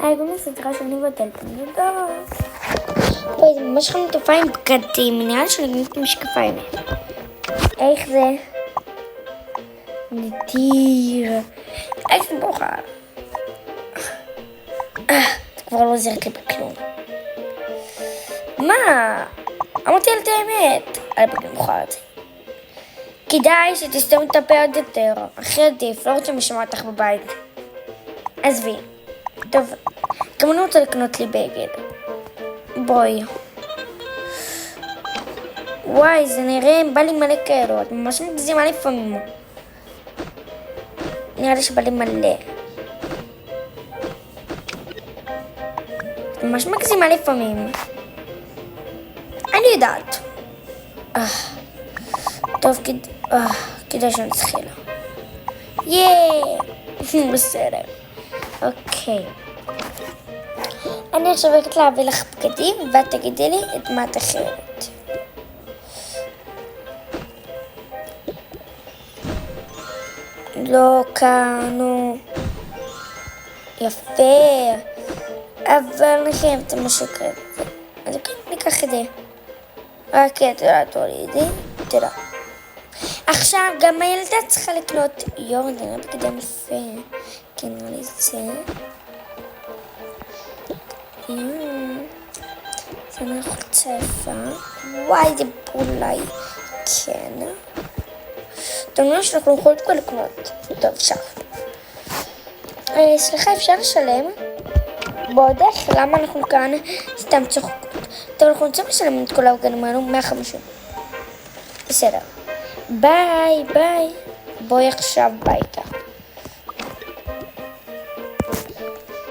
היי, באמת סדרה שאני בטלפון, תודה. וואי, זה ממש חמוטפה עם בגדים, נראה לי שאני נגנית משקפיים. איך זה? נדיר. איך זה בוכה? זה כבר לא זרק לי בכלום. מה? אמרתי על את האמת. על בגדים מוכרת. כדאי שתסתום את הפה עוד יותר. הכי עדיף, לא רוצה לשמוע אותך בבית. עזבי. טוב, גם אני רוצה לקנות לי בגד. בואי. וואי, זה נראה, בא לי מלא כאלו, את ממש מגזימה לפעמים. נראה לי שבא לי מלא. ממש מגזימה לפעמים. אני יודעת. טוב, כדאי שנתחיל. בסדר. אוקיי. אני עכשיו הולכת להביא לך בגדים, ואת תגידי לי את מה את אחרת. לא קנו. יפה. אבל אני חייבת משהו כזה. אז כן, ניקח את זה. רק תודה, תורידי. תודה. עכשיו גם הילדה צריכה לקנות יורדן, בגדים יפה. כן, נראה לי זה. זה חולצה יפה. וואי, זה אולי כן. טוב, נראה שאנחנו יכולים כבר לקנות. טוב, אפשר. סליחה, אפשר לשלם? בודק, למה אנחנו כאן סתם צוחקות? טוב, אנחנו רוצים לשלם את כל הבגדים האלו 150. בסדר. ביי, ביי. בואי עכשיו ביתה.